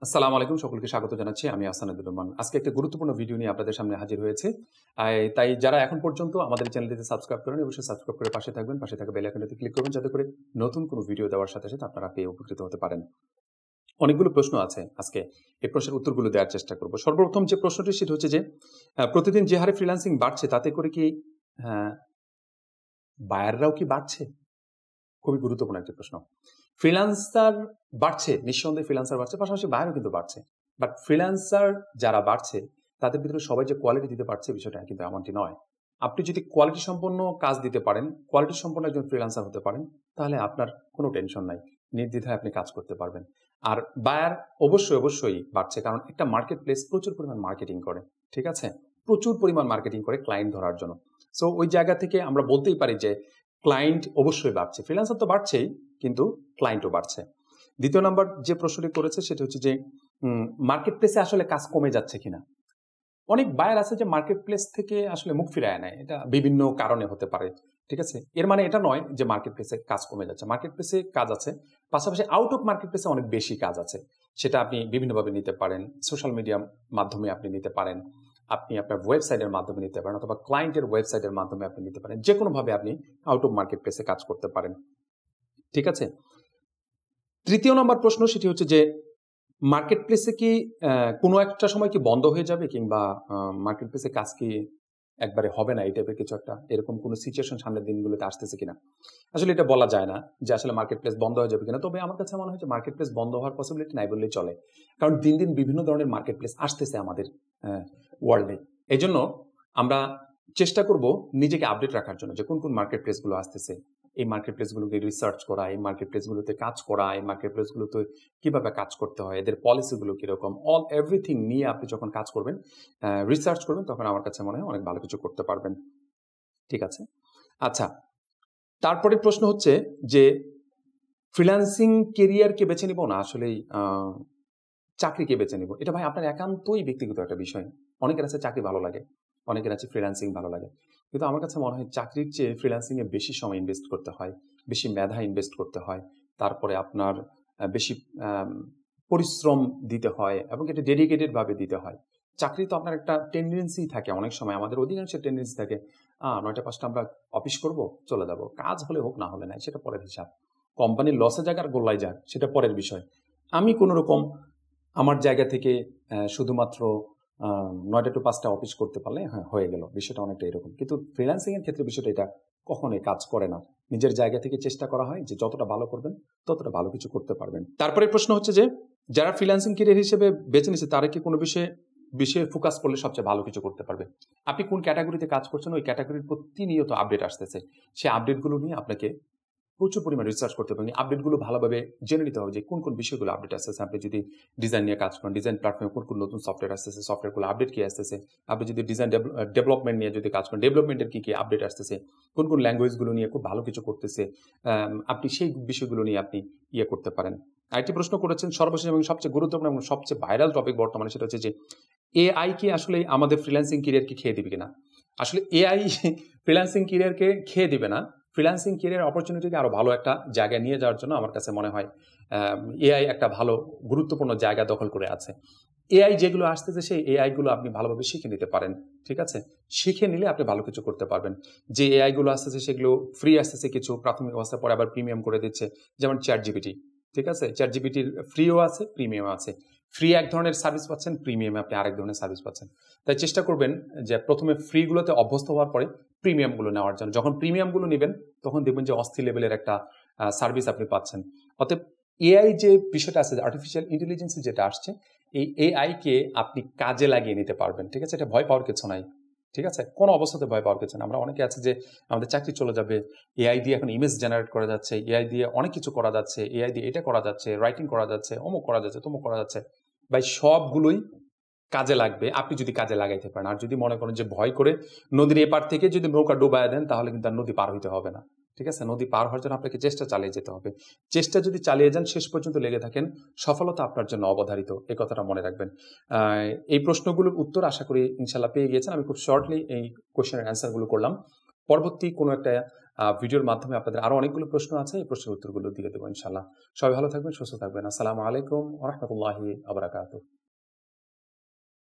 আসসালামু আলাইকুম, সকলকে স্বাগত জানাচ্ছি। আমি আহসান উদ্দিন নোমান। আজকে একটা গুরুত্বপূর্ণ ভিডিও নিয়ে আপনাদের সামনে হাজির হয়েছে। তাই যারা এখন পর্যন্ত আমাদের চ্যানেলটিতে সাবস্ক্রাইব করেন, অবশ্যই সাবস্ক্রাইব করে পাশে থাকবেন। পাশে থাকা বেল আইকনটিতে ক্লিক করবেন যাতে করে নতুন কোনো ভিডিও দেওয়ার সাথে সাথে আপনারা পেয়ে উপকৃত হতে পারেন। অনেকগুলো প্রশ্ন আছে, আজকে এই প্রশ্নের উত্তরগুলো দেওয়ার চেষ্টা করব। সর্বপ্রথম যে প্রশ্নটি সেটা হচ্ছে যে প্রতিদিন যে হারে ফ্রিল্যান্সিং বাড়ছে তাতে করে কি বায়াররাও কি বাড়ছে? খুবই গুরুত্বপূর্ণ একটি প্রশ্ন। ফ্রিল্যান্সার বাড়ছে, নিঃসন্দেহে ফ্রিল্যান্সার বাড়ছে, পাশাপাশি বায়ারও কিন্তু বাড়ছে। বাট ফ্রিল্যান্সার যারা বাড়ছে তাদের ভিতরে সবাই যে কোয়ালিটি দিতে পারছে বিষয়টা কিন্তু এমনটি নয়। আপনি যদি কোয়ালিটি সম্পন্ন কাজ দিতে পারেন, কোয়ালিটি সম্পন্ন একজন ফ্রিল্যান্সার হতে পারেন, তাহলে আপনার কোনো টেনশন নাই, নির্দ্বিধায় আপনি কাজ করতে পারবেন। আর বায়ার অবশ্যই বাড়ছে, কারণ একটা মার্কেট প্লেস প্রচুর পরিমাণ মার্কেটিং করে, ঠিক আছে, প্রচুর পরিমাণ মার্কেটিং করে ক্লায়েন্ট ধরার জন্য। সো ওই জায়গা থেকে আমরা বলতেই পারি যে ক্লায়েন্ট অবশ্যই বাড়ছে, ফ্রিল্যান্সার তো বাড়ছেই, কিন্তু ক্লায়েন্টও বাড়ছে। দ্বিতীয় নাম্বার যে প্রশ্নটি করেছে সেটা হচ্ছে যে মার্কেট প্লেসে আসলে কাজ কমে যাচ্ছে কিনা। অনেক বায়ার আছে যে মার্কেট প্লেস থেকে আসলে মুখ ফিরায় নেয়, এটা বিভিন্ন কারণে হতে পারে, ঠিক আছে। এর মানে এটা নয় যে মার্কেট প্লেসে কাজ কমে যাচ্ছে, মার্কেট প্লেসে কাজ আছে, পাশাপাশি আউট অফ মার্কেট প্লেসে অনেক বেশি কাজ আছে। সেটা আপনি বিভিন্নভাবে নিতে পারেন, সোশ্যাল মিডিয়ার মাধ্যমে আপনি নিতে পারেন, আপনি আপনার ওয়েবসাইটের মাধ্যমে নিতে পারেন, অথবা ক্লায়েন্টের ওয়েবসাইটের মাধ্যমে আপনি নিতে পারেন। যে কোনোভাবে আপনি আউট অফ মার্কেট প্লেসে কাজ করতে পারেন, ঠিক আছে। তৃতীয় নম্বর প্রশ্ন সেটি হচ্ছে যে মার্কেট প্লেসে কি কোনো একটা সময় কি বন্ধ হয়ে যাবে, কিংবা মার্কেট প্লেসে কাজ কি একবারে হবে না, এই টাইপের কিছু একটা এরকম কোনো সিচুয়েশন সামনের দিনগুলোতে আসতেছে কিনা। আসলে এটা বলা যায় না যে আসলে মার্কেট প্লেস বন্ধ হয়ে যাবে কিনা, তবে আমার কাছে মনে হয় যে মার্কেট প্লেস বন্ধ হওয়ার পসিবিলিটি নাই বললেই চলে, কারণ দিন দিন বিভিন্ন ধরনের মার্কেট প্লেস আসতেছে আমাদের ওয়ার্ল্ডে। এই জন্য আমরা চেষ্টা করব নিজেকে আপডেট রাখার জন্য যে কোন কোন মার্কেট প্লেসগুলো আসতেছে, এই মার্কেট প্লেসগুলোকে রিসার্চ করা, এই মার্কেট প্লেসগুলোতে কাজ করা, এই মার্কেট প্লেসগুলোতে কিভাবে কাজ করতে হয়, এদের পলিসিগুলো কিরকম, এভরিথিং নিয়ে আপনি যখন কাজ করবেন, রিসার্চ করবেন, তখন আমার কাছে মনে হয় অনেক ভালো কিছু করতে পারবেন, ঠিক আছে। আচ্ছা, তারপরে প্রশ্ন হচ্ছে যে ফ্রিল্যান্সিং কেরিয়ারকে বেছে নিব না আসলেই চাকরিকে বেছে নিব। এটা ভাই আপনার একান্তই ব্যক্তিগত একটা বিষয়। অনেকের আছে চাকরি ভালো লাগে, অনেকের আছে ফ্রিল্যান্সিং ভালো লাগে, কিন্তু আমার কাছে মনে হয় চাকরির চেয়ে ফ্রিল্যান্সিংয়ে বেশি সময় ইনভেস্ট করতে হয়, বেশি মেধা ইনভেস্ট করতে হয়, তারপরে আপনার বেশি পরিশ্রম দিতে হয়, এবং এটা ডেডিকেটেড ভাবে দিতে হয়। চাকরি তো আপনার একটা টেন্ডেন্সি থাকে, অনেক সময় আমাদের অধিকাংশের টেন্ডেন্সি থাকে 9টা 5টা আমরা অফিস করব, চলে যাব, কাজ হলে হোক না হলে নাই, সেটা পরের হিসাব। কোম্পানির লসে যাক আর গোল্লায় যাক, সেটা পরের বিষয়। আমি কোনো রকম আমার জায়গা থেকে শুধুমাত্র 9টা to 5টা অফিস করতে পারলে হ্যাঁ হয়ে গেল, বিষয়টা অনেকটা এরকম। কিন্তু ফ্রিল্যান্সিং এর ক্ষেত্রে বিষয়টা এটা কখনোই কাজ করে না। নিজের জায়গা থেকে চেষ্টা করা হয় যে যতটা ভালো করবেন ততটা ভালো কিছু করতে পারবেন। তারপরে প্রশ্ন হচ্ছে যে যারা ফ্রিল্যান্সিং ক্যারিয়ার হিসেবে বেছে নিচ্ছে তারা কি কোনো বিষয়ে ফোকাস করলে সবচেয়ে ভালো কিছু করতে পারবে। আপনি কোন ক্যাটাগরিতে কাজ করছেন, ওই ক্যাটাগরির প্রতিনিয়ত আপডেট আসতেছে, সেই আপডেটগুলো নিয়ে আপনাকে প্রচুর পরিমাণে রিসার্চ করতে হবে, আপডেটগুলো ভালোভাবে জেনে নিতে হবে যে কোন কোন বিষয়গুলো আপডেট আসতেছে। আপনি যদি ডিজাইন নিয়ে কাজ করেন, ডিজাইন প্ল্যাটফর্মে কোন কোন নতুন সফটওয়্যার আসতেছে, সফটওয়্যারগুলো আপডেট কি আসতেছে। আপনি যদি ডিজাইন ডেভেলপমেন্ট নিয়ে যদি কাজ করেন, ডেভেলপমেন্টের কি কি আপডেট আসতেছে, কোন কোন ল্যাঙ্গুয়েজগুলো নিয়ে খুব ভালো কিছু করতেছে, আপনি সেই বিষয়গুলো নিয়ে আপনি করতে পারেন। আরেকটি প্রশ্ন করেছেন সর্বশেষ এবং সবচেয়ে গুরুত্বপূর্ণ এবং সবচেয়ে ভাইরাল টপিক বর্তমানে, সেটা হচ্ছে যে এআই কি আসলে আমাদের ফ্রিল্যান্সিং ক্যারিয়ারকে খেয়ে দিবে কিনা। আসলে এআই ফ্রিল্যান্সিং ক্যারিয়ারকে খেয়ে দিবে না, ফ্রিল্যান্সিং ক্যারিয়ার অপরচুনিটিকে আরো ভালো একটা জায়গায় নিয়ে যাওয়ার জন্য আমার কাছে মনে হয় এআই একটা ভালো গুরুত্বপূর্ণ জায়গা দখল করে আছে। এআই যেগুলো আসতেছে সেই এআই গুলো আপনি ভালোভাবে শিখে নিতে পারেন, ঠিক আছে। শিখে নিলে আপনি ভালো কিছু করতে পারবেন। যে এআই গুলো আসতেছে সেগুলো ফ্রি আসতেছে, কিছু প্রাথমিক অবস্থায় পরে আবার প্রিমিয়াম করে দিচ্ছে, যেমন চ্যাট জিপিটি, ঠিক আছে। চ্যাট জিপিটির ফ্রিও আছে, প্রিমিয়াম আছে। ফ্রি এক ধরনের সার্ভিস পাচ্ছেন, প্রিমিয়ামে আপনি আরেক ধরনের সার্ভিস পাচ্ছেন। তাই চেষ্টা করবেন যে প্রথমে ফ্রিগুলোতে অভ্যস্ত হওয়ার পরে প্রিমিয়ামগুলো নেওয়ার জন্য। যখন প্রিমিয়ামগুলো নেবেন তখন দেখবেন যে অস্থির লেভেলের একটা সার্ভিস আপনি পাচ্ছেন। অতএব এআই যে বিষয়টা আছে, আর্টিফিশিয়াল ইন্টেলিজেন্স যেটা আসছে, এই এআই কে আপনি কাজে লাগিয়ে নিতে পারবেন, ঠিক আছে। এটা ভয় পাওয়ার কিছু নাই, ঠিক আছে, কোনো অবস্থাতে ভয় পাওয়ার কিছু না। আমরা অনেকে আছে যে আমাদের চাকরি চলে যাবে, এআই দিয়ে এখন ইমেজ জেনারেট করা যাচ্ছে, এআই দিয়ে অনেক কিছু করা যাচ্ছে, এআই দিয়ে এটা করা যাচ্ছে, রাইটিং করা যাচ্ছে, অমুক করা যাচ্ছে, তমুক করা যাচ্ছে। ভাই সবগুলোই কাজে লাগবে আপনি যদি কাজে লাগাইতে পারেন। আর যদি মনে করেন যে ভয় করে নদীর এপার থেকে যদি নৌকা ডুবায় দেন, তাহলে কিন্তু আর নদী পার হইতে হবে না, ঠিক আছে। নদী পার হওয়ার জন্য আপনাকে চেষ্টা চালিয়ে যেতে হবে। চেষ্টা যদি চালিয়ে যান, শেষ পর্যন্ত লেগে থাকেন, সফলতা আপনার জন্য অবধারিত, এই কথাটা মনে রাখবেন। এই প্রশ্নগুলোর উত্তর আশা করি ইনশাল্লাহ পেয়ে গিয়েছেন। আমি খুব শর্টলি এই কোয়েশ্চেনের অ্যান্সারগুলো করলাম। পরবর্তী কোনো একটা ভিডিওর মাধ্যমে আপনাদের আরো অনেকগুলো প্রশ্ন আছে, এই প্রশ্নের উত্তরগুলো দিয়ে দেবো ইনশাআল্লাহ। সবাই ভালো থাকবেন, সুস্থ থাকবেন। আসসালামু আলাইকুম ওয়া রাহমাতুল্লাহি ওয়া বারাকাতুহু।